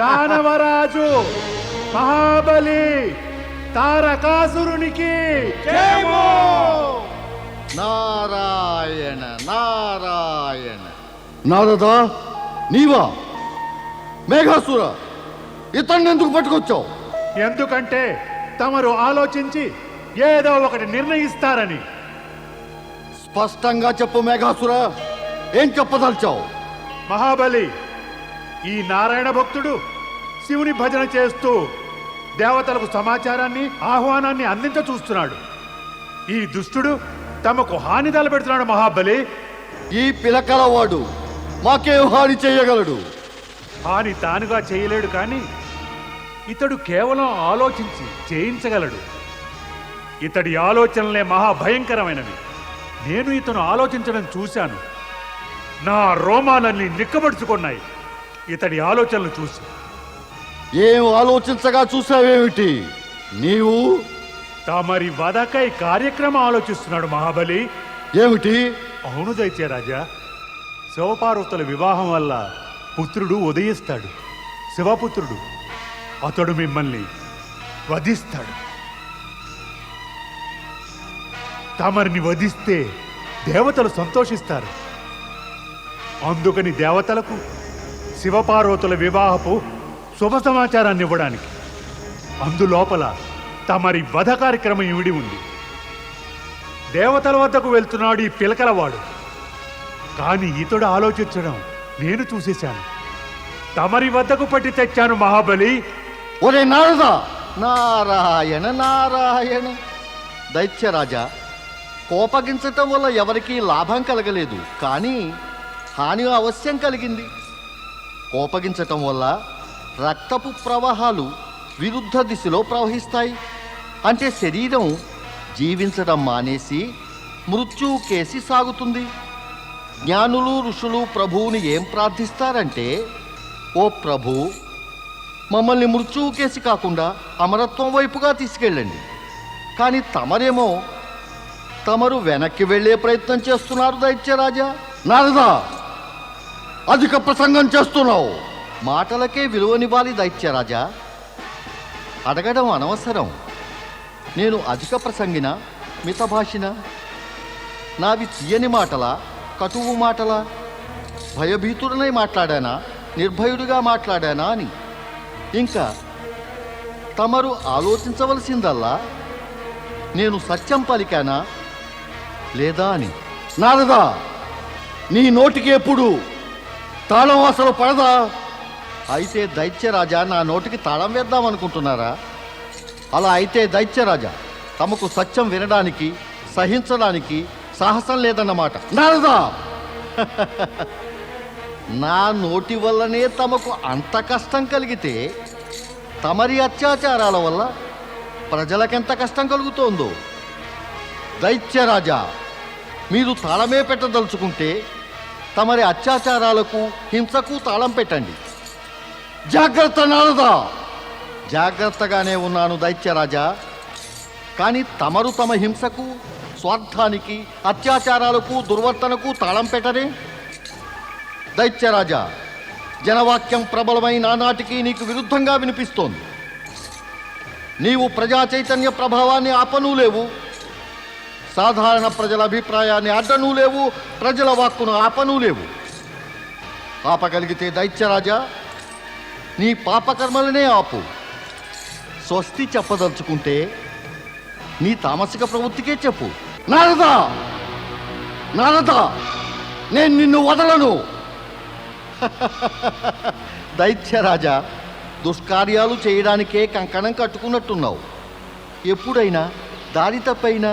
దానవరాజు మహాబలి తారకాసురునికి జయము. నారాయణ నారాయణ. నారదా, నీవా? మేఘాసుర, ఇతన్ని ఎందుకు పట్టుకొచ్చావు? ఎందుకంటే తమరు ఆలోచించి ఏదో ఒకటి నిర్ణయిస్తారని. స్పష్టంగా చెప్పు మేఘాసుర, ఏం చెప్పదలిచావు? మహాబలి, ఈ నారాయణ భక్తుడు శివుని భజన చేస్తూ దేవతలకు సమాచారాన్ని ఆహ్వానాన్ని అందించ చూస్తున్నాడు. ఈ దుష్టుడు తమకు హాని తలపెడుతున్నాడు. మహాబలి, ఈ పిలకలవాడు మాకేం హాని చేయగలడు? హాని తానుగా చేయలేడు, కానీ ఇతడు కేవలం ఆలోచించి చేయించగలడు. ఇతడి ఆలోచనలే మహాభయంకరమైనవి. నేను ఇతను ఆలోచించడం చూశాను. నా రోమాలన్నీ నిక్కబడుచుకున్నాయి ఇతడి ఆలోచనలు చూసి. ఏం ఆలోచించగా చూసావేమిటి నీవు? తమరి వదకై కార్యక్రమం ఆలోచిస్తున్నాడు మహాబలి. ఏమిటి? అవును దైత్యరాజా, శివపార్వతుల వివాహం వల్ల పుత్రుడు ఉదయిస్తాడు. శివపుత్రుడు అతడు మిమ్మల్ని వధిస్తాడు. తమరిని వధిస్తే దేవతలు సంతోషిస్తారు. అందుకని దేవతలకు శివపార్వతుల వివాహపు శుభ సమాచారాన్ని ఇవ్వడానికి అందులోపల తమరి వధ కార్యక్రమం ఇవిడి ఉంది. దేవతల వద్దకు వెళ్తున్నాడు ఈ పిలకలవాడు. కానీ ఇతడు ఆలోచించడం నేను చూసేశాను. తమరి వద్దకు పట్టి తెచ్చాను మహాబలి. ఒరే నారదా, నారాయణ నారాయణ. దైత్యరాజా, కోపగించటం వల్ల ఎవరికీ లాభం కలగలేదు, కానీ హాని అవశ్యం కలిగింది. కోపగించటం వల్ల రక్తపు ప్రవాహాలు విరుద్ధ దిశలో ప్రవహిస్తాయి. అంటే శరీరం జీవించడం మానేసి మృత్యువు కేసి సాగుతుంది. జ్ఞానులు ఋషులు ప్రభువుని ఏం ప్రార్థిస్తారంటే, ఓ ప్రభు, మమ్మల్ని మృత్యువు కేసి కాకుండా అమరత్వం వైపుగా తీసుకెళ్ళండి. కానీ తమరేమో తమరు వెనక్కి వెళ్ళే ప్రయత్నం చేస్తున్నారు దైత్యరాజా. నారదా, అధిక ప్రసంగం చేస్తున్నావు. మాటలకే విలువనివ్వాలి దైత్యరాజా. అడగడం అనవసరం. నేను అధిక ప్రసంగిన, మితభాషిన? నావి తీయని మాటలా, కటువు మాటలా? భయభీతుడనై మాట్లాడానా, నిర్భయుడిగా మాట్లాడానా అని? ఇంకా తమరు ఆలోచించవలసిందల్లా నేను సత్యం పలికానా లేదా అని. నారదా, నీ నోటికి ఎప్పుడు తాళం అసలు పడదా? అయితే దైత్యరాజా నా నోటికి తాళం వేద్దామనుకుంటున్నారా? అలా అయితే దైత్యరాజా, తమకు సత్యం వినడానికి సహించడానికి సాహసం లేదన్నమాట. నారదా, నా నోటి వల్లనే తమకు అంత కష్టం కలిగితే తమరి అత్యాచారాల వల్ల ప్రజలకెంత కష్టం కలుగుతోందో. దైత్యరాజా, మీరు తాళమే పెట్టదలుచుకుంటే తమరి అత్యాచారాలకు హింసకు తాళం పెట్టండి. జాగ్రత్త నారదా. జాగ్రత్తగానే ఉన్నాను దైత్యరాజా. కానీ తమరు తమ హింసకు, స్వార్థానికి, అత్యాచారాలకు, దుర్వర్తనకు తాళం పెట్టరే. దైత్యరాజా, జనవాక్యం ప్రబలమై నానాటికి నీకు విరుద్ధంగా వినిపిస్తోంది. నీవు ప్రజా చైతన్య ప్రభావాన్ని ఆపనూ లేవు, సాధారణ ప్రజల అభిప్రాయాన్ని అడ్డనూ లేవు, ప్రజల వాక్కును ఆపనూ లేవు. ఆపగలిగితే దైత్యరాజా, నీ పాపకర్మలనే ఆపు. స్వస్తి చెప్పదలుచుకుంటే నీ తామసిక ప్రవృత్తికే చెప్పు. నారదా, నారదా, నేను నిన్ను వదలను. దైత్యరాజా, దుష్కార్యాలు చేయడానికే కంకణం కట్టుకున్నట్టున్నావు. ఎప్పుడైనా దారి తప్పైనా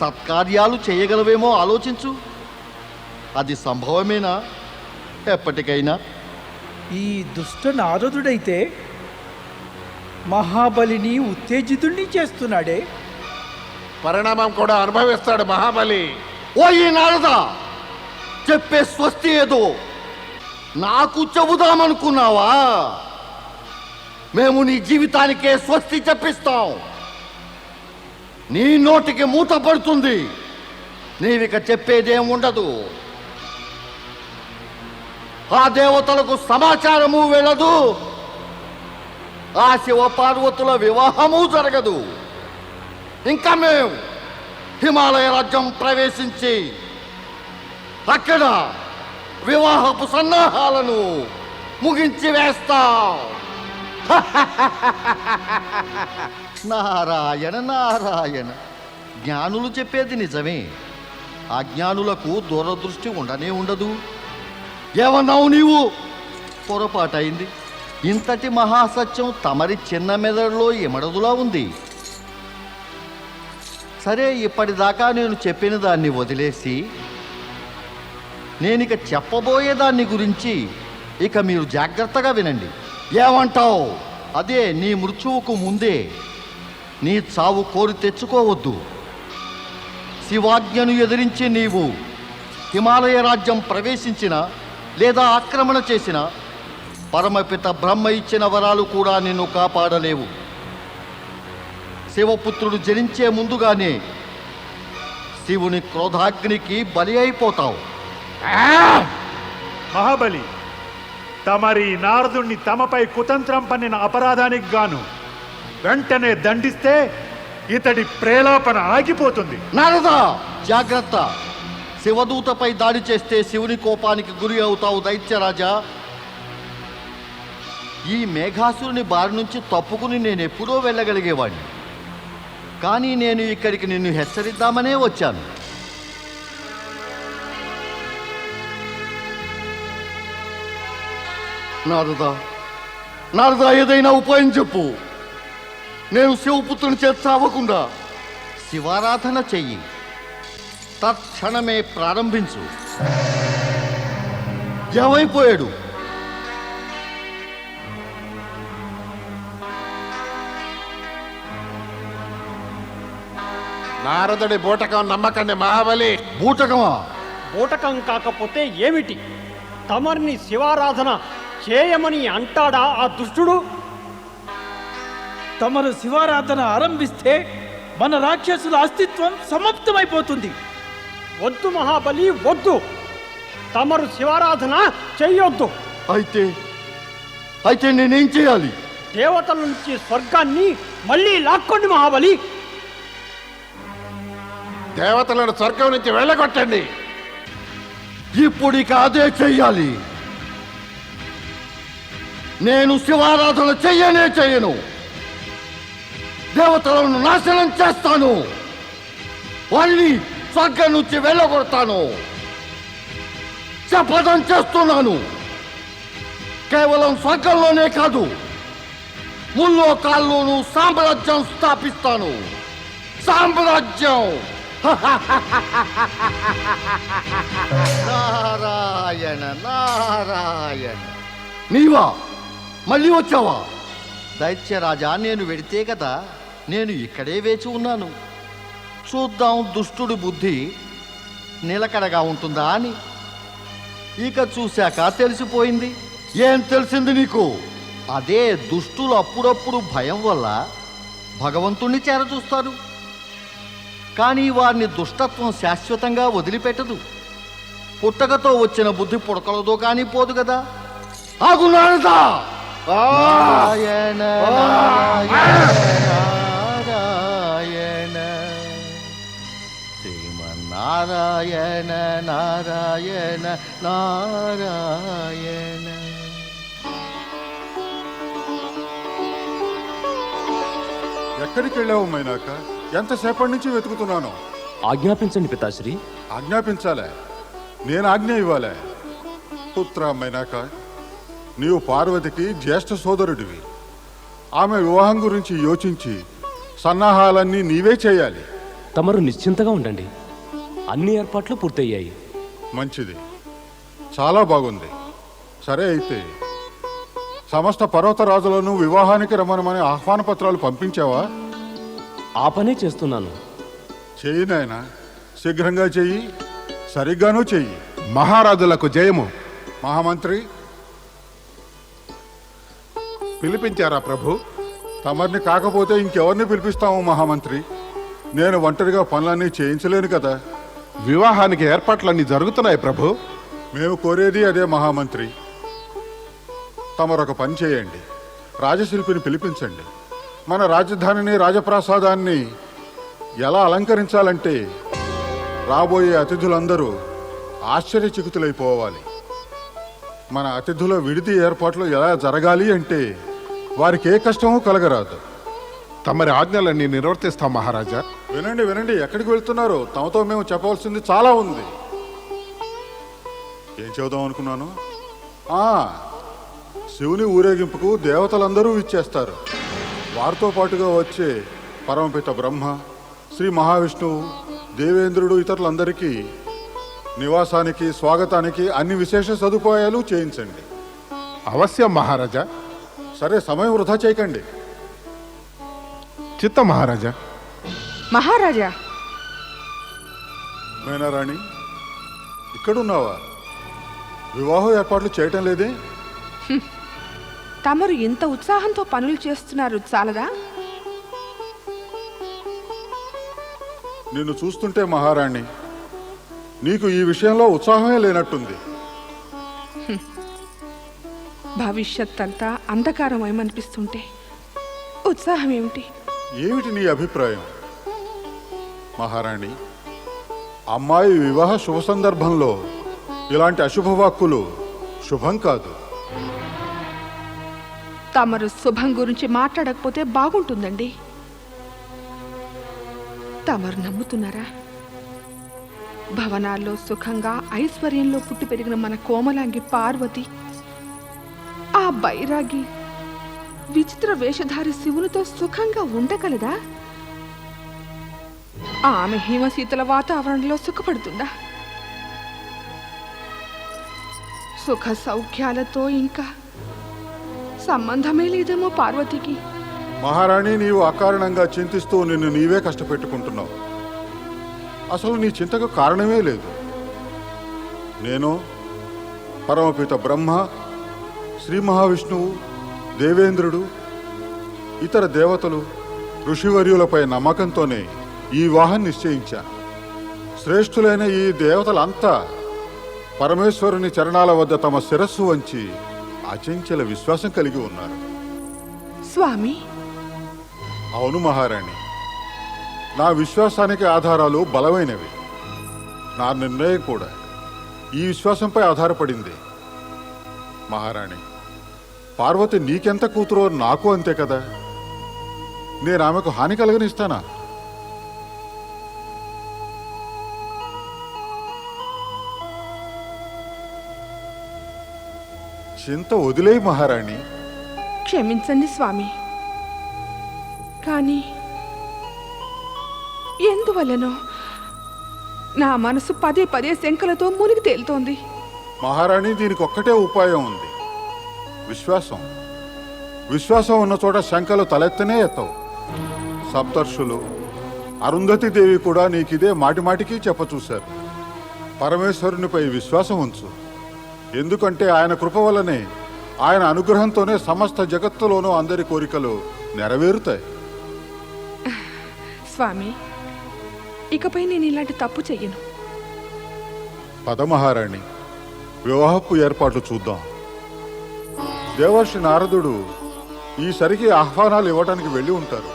సత్కార్యాలు చేయగలవేమో ఆలోచించు. అది సంభవమేనా ఎప్పటికైనా? ఈ దుష్ట నారదుడైతే మహాబలిని ఉత్తేజితుణ్ణి చేస్తున్నాడే. పరిణామం కూడా అనుభవిస్తాడు మహాబలి. ఓ ఈ నారదా, చెప్పే స్వస్తి ఏదో నాకు చెబుదామనుకున్నావా? మేము నీ జీవితానికే స్వస్తి చెప్పిస్తాం. నీ నోటికి మూత పడుతుంది. నీవిక చెప్పేదేం ఉండదు. ఆ దేవతలకు సమాచారము వెళ్ళదు, ఆ శివ పార్వతుల వివాహము జరగదు. ఇంకా మేము హిమాలయ రాజ్యం ప్రవేశించి అక్కడ వివాహపు సన్నాహాలను ముగించి వేస్తాం. నారాయణ నారాయణ, జ్ఞానులు చెప్పేది నిజమే. అజ్ఞానులకు దూరదృష్టి ఉండనే ఉండదు. ఏమన్నావు నీవు? పొరపాటైంది. ఇంతటి మహాసత్యం తమరి చిన్న మెదడులో ఇమడదులా ఉంది. సరే, ఇప్పటిదాకా నేను చెప్పిన దాన్ని వదిలేసి నేనిక చెప్పబోయే దాన్ని గురించి ఇక మీరు జాగ్రత్తగా వినండి. ఏమంటావు? అదే, నీ మృత్యువుకు ముందే నీ చావు కోరి తెచ్చుకోవద్దు. శివాజ్ఞను ఎదిరించి నీవు హిమాలయ రాజ్యం ప్రవేశించిన లేదా ఆక్రమణ చేసిన పరమపిత బ్రహ్మ ఇచ్చిన వరాలు కూడా నిన్ను కాపాడలేవు. శివపుత్రుడు జనించే ముందుగానే శివుని క్రోధాగ్నికి బలి అయిపోతావు. మహాబలి, తమరి నారదుణ్ణి తమపై కుతంత్రం పన్నిన అపరాధానికి గాను వెంటనే దండిస్తే ఇతడి ప్రేలాపన ఆగిపోతుంది. నారదా, జాగ్రత్త! శివదూతపై దాడి చేస్తే శివుని కోపానికి గురి అవుతావు దైత్యరాజా. ఈ మేఘాసురుని బారి నుంచి తప్పుకుని నేను ఎప్పుడో వెళ్ళగలిగేవాడిని. కానీ నేను ఇక్కడికి నిన్ను హెచ్చరిద్దామనే వచ్చాను. నారదా, ఏదైనా ఉపాయం చెప్పు. నేను శివపుత్రుని చేత చావకుండా శివారాధన చెయ్యి. తక్షణమే ప్రారంభించు. ఏమైపోయాడు? నారదుడి బూటకం నమ్మకండి మహాబలి. బూటకమా? బూటకం కాకపోతే ఏమిటి? తమర్ని శివారాధన చేయమని అంటాడా ఆ దుష్టుడు? తమరు శివారాధన ఆరంభిస్తే మన రాక్షసుల అస్తిత్వం సమాప్తమైపోతుంది. వద్దు మహాబలి, వద్దు. తమరు శివారాధన చెయ్యొద్దు. అయితే నేనేం చేయాలి? దేవతల నుంచి స్వర్గాన్ని మళ్ళీ లాక్కోండి మహాబలి. దేవతలను స్వర్గం నుంచి వెళ్ళగొట్టండి. ఇప్పుడు ఇక అదే చెయ్యాలి. నేను శివారాధన చెయ్యను. దేవతలను నాశనం చేస్తాను. వారిని స్వర్గం నుంచి వెళ్ళగొడతాను. శపథం చేస్తున్నాను. కేవలం స్వర్గంలోనే కాదు, ముల్లోకాల్లోనూ సామ్రాజ్యం స్థాపిస్తాను. సామ్రాజ్యం! నారాయణ నారాయణ. నీవా? మళ్ళీ వచ్చావా? దైత్యరాజా, నేను వెడితే కదా నేను ఇక్కడే వేచి ఉన్నాను. చూద్దాం దుష్టుడి బుద్ధి నిలకడగా ఉంటుందా అని. ఇక చూశాక తెలిసిపోయింది. ఏం తెలిసింది నీకు? అదే, దుష్టులు అప్పుడప్పుడు భయం వల్ల భగవంతుణ్ణి చేరచూస్తారు. కానీ వారిని దుష్టత్వం శాశ్వతంగా వదిలిపెట్టదు. పుట్టకతో వచ్చిన బుద్ధి పుడకలతో కానీ పోదు కదా. ఆగు నారదా! నారాయణ నారాయణ శ్రీమన్నారాయణ నారాయణ నారాయణ. ఎక్కడికి వెళ్ళావు మైనాక? ఎంతసేపటి నుంచి వెతుకుతున్నాను. ఆజ్ఞాపించండి పితాశ్రీ. ఆజ్ఞాపించాలే? నేను ఆజ్ఞ ఇవ్వాలే? పుత్ర మైనాక, నీవు పార్వతికి జ్యేష్ఠ సోదరుడివి. ఆమె వివాహం గురించి యోచించి సన్నాహాలన్నీ నీవే చేయాలి. తమరు నిశ్చింతగా ఉండండి, అన్ని ఏర్పాట్లు పూర్తయ్యాయి. మంచిది, చాలా బాగుంది. సరే, అయితే సమస్త పర్వతరాజులను వివాహానికి రమ్మనమని ఆహ్వాన పత్రాలు పంపించావా? ఆ పనే చేస్తున్నాను. చెయ్యి నాయనా, శీఘ్రంగా చెయ్యి. సరిగ్గానూ చెయ్యి. మహారాజులకు జయము. మహామంత్రి పిలిపించారా ప్రభు? తమరిని కాకపోతే ఇంకెవరిని పిలిపిస్తాము మహామంత్రి? నేను ఒంటరిగా పనులన్నీ చేయించలేను కదా. వివాహానికి ఏర్పాట్లన్నీ జరుగుతున్నాయి ప్రభు. మేము కోరేది అదే మహామంత్రి. తమరొక పని చేయండి, రాజశిల్పిని పిలిపించండి. మన రాజధానిని రాజప్రాసాదాన్ని ఎలా అలంకరించాలంటే రాబోయే అతిథులందరూ ఆశ్చర్యచకితులైపోవాలి. మన అతిథుల విడిది ఏర్పాట్లు ఎలా జరగాలి అంటే వారికి ఏ కష్టమూ కలగరాదు. తమరి ఆజ్ఞలన్నీ నిర్వర్తిస్తాం మహారాజా. వినండి వినండి, ఎక్కడికి వెళ్తున్నారు? తమతో మేము చెప్పవలసింది చాలా ఉంది. ఏం చెబుదాం అనుకున్నాను? శివుని ఊరేగింపుకు దేవతలందరూ ఇచ్చేస్తారు. వారితో పాటుగా వచ్చే పరమపిత బ్రహ్మ, శ్రీ మహావిష్ణువు, దేవేంద్రుడు ఇతరులందరికీ నివాసానికి స్వాగతానికి అన్ని విశేష సదుపాయాలు చేయించండి. అవశ్యం మహారాజా. సరే, సమయం వృధా చేయకండి. చిత్త మహారాజా. మహారాజా, మేనారాణి, ఇక్కడున్నావా? వివాహ ఏర్పాట్లు చేయటం లేదే? తమరు ఇంత ఉత్సాహంతో పనులు చేస్తున్నారు చాలదా? నిన్ను చూస్తుంటే మహారాణి, నీకు ఈ విషయంలో ఉత్సాహమే లేనట్టుంది. భవిష్యత్ అంతా అంధకారమేమనిపిస్తుంటే ఉత్సాహం ఏమిటి? ఏమిటి నీ అభిప్రాయం? మహారాణి, అమ్మాయి వివాహ శుభ సందర్భంలో ఇలాంటి అశుభవాక్కులు శుభం కాదు. తమరు శుభం గురించి మాట్లాడకపోతే బాగుంటుందండి. తమరు నమ్ముతున్నారా? భవనాల్లో సుఖంగా ఐశ్వర్యంలో పుట్టి పెరిగిన మన కోమలాంగి పార్వతి, ఆ బైరాగి విచిత్ర వేషధారి శివునితో సుఖంగా ఉండగలదా? ఆమె హిమశీతల వాతావరణంలో సుఖపడుతుందా? సుఖ సౌఖ్యాలతో ఇంకా సంబంధమే లేదేమో పార్వతికి. మహారాణి, నీవు అకారణంగా చింతిస్తూ నిన్ను నీవే కష్టపెట్టుకుంటున్నావు. అసలు నీ చింతకు కారణమే లేదు. నేను పరమపిత బ్రహ్మ, శ్రీ మహావిష్ణువు, దేవేంద్రుడు, ఇతర దేవతలు, ఋషివర్యులపై నమ్మకంతోనే ఈ వివాహం నిశ్చయించాను. శ్రేష్ఠులైన ఈ దేవతలంతా పరమేశ్వరుని చరణాల వద్ద తమ శిరస్సు వంచి అచంచల విశ్వాసం కలిగి ఉన్నారు. స్వామి, అవును మహారాణి, నా విశ్వాసానికి ఆధారాలు బలమైనవి. నా నిర్ణయం కూడా ఈ విశ్వాసంపై ఆధారపడింది. మహారాణి, పార్వతి నీకెంత కూతురో నాకు అంతే కదా. నేను ఆమెకు హాని కలగనిస్తానా? చింత వదిలేయి మహారాణి. క్షమించండి స్వామి, కానీ ఎందువల్లనో నా మనసు పదే పదే శంకలతో మునిగి తేలుతోంది. మహారాణి, దీనికి ఒక్కటే ఉపాయం ఉంది. విశ్వాసం. విశ్వాసం ఉన్న చోట శంకలు తలెత్తనే ఎత్తవు. సప్తర్షులు, అరుంధతి దేవి కూడా నీకిదే మాటిమాటికి చెప్పచూశారు. పరమేశ్వరునిపై విశ్వాసం ఉంచు. ఎందుకంటే ఆయన కృప వల్లనే, ఆయన అనుగ్రహంతోనే సమస్త జగత్తులోనూ అందరి కోరికలు నెరవేరుతాయి. స్వామి, ఇకపై నేను ఇలాంటి తప్పు చెయ్యను. పద మహారాణి, వివాహపు ఏర్పాట్లు చూద్దాం. దేవర్షి నారదుడు ఈసరికి ఆహ్వానాలు ఇవ్వడానికి వెళ్ళి ఉంటారు.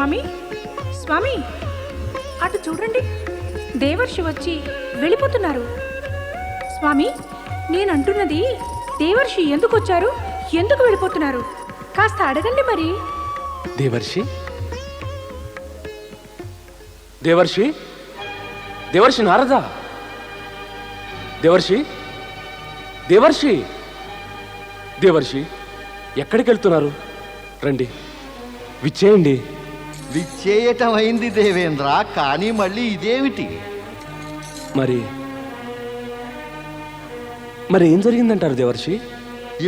స్వామి స్వామి అటు చూడండి, దేవర్షి వచ్చి వెళ్ళిపోతున్నారు. స్వామి, నేనంటున్నది దేవర్షి ఎందుకు వచ్చారు, ఎందుకు వెళ్ళిపోతున్నారు? కాస్త అడగండి మరి. దేవర్షి దేవర్షి దేవర్షి నారదా, దేవర్షి దేవర్షి దేవర్షి ఎక్కడికి వెళ్తున్నారు? రండి, విచ్చేయండి. విచ్చేయటం అయింది దేవేంద్ర, కానీ మళ్ళీ ఇదేమిటి? మరి మరి ఏం జరిగిందంటారు దేవర్షి?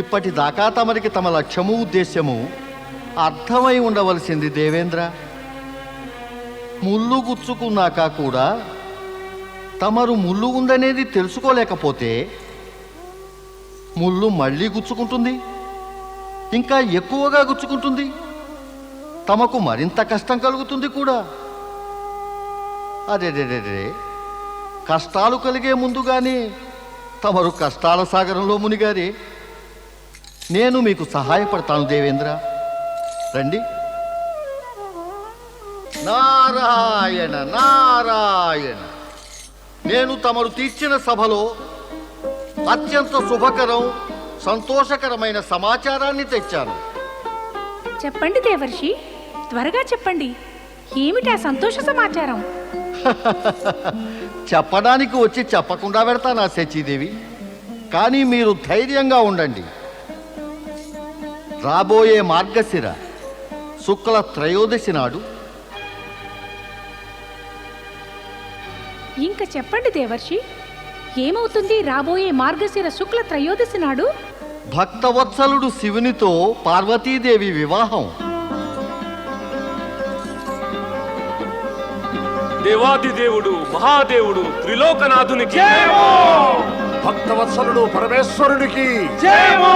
ఇప్పటిదాకా తమరికి తమ లక్ష్యము ఉద్దేశ్యము అర్థమై ఉండవలసింది దేవేంద్ర. ముళ్ళు గుచ్చుకున్నాక కూడా తమరు ముళ్ళు ఉందనేది తెలుసుకోలేకపోతే ముళ్ళు మళ్ళీ గుచ్చుకుంటుంది, ఇంకా ఎక్కువగా గుచ్చుకుంటుంది, తమకు మరింత కష్టం కలుగుతుంది కూడా. అదేదేదే, కష్టాలు కలిగే ముందుగానే తమరు కష్టాల సాగరంలో మునిగారే. నేను మీకు సహాయపడతాను దేవేంద్ర, రండి. నారాయణ నారాయణ, నేను తమరు తీర్చిన సభలో అత్యంత శుభకరం సంతోషకరమైన సమాచారాన్ని తెచ్చాను. చెప్పండి దేవర్షి, త్వరగా చెప్పండి. ఏమిటి ఆ సంతోష సమాచారం? చెప్పడానికి వచ్చి చెప్పకుండా పెడతానా శచీదేవి? కానీ మీరు ధైర్యంగా ఉండండి. రాబోయే మార్గశిర శుక్ల త్రయోదశి నాడు ఇంకా చెప్పండి దేవర్షి, ఏమవుతుంది రాబోయే మార్గశిర శుక్ల త్రయోదశి నాడు? భక్తవత్సలుడు శివునితో పార్వతీదేవి వివాహం. దేవాది దేవుడు మహాదేవుడు త్రిలోకనాథునికి భక్తవత్సలుడు పరమేశ్వరునికి జయమో!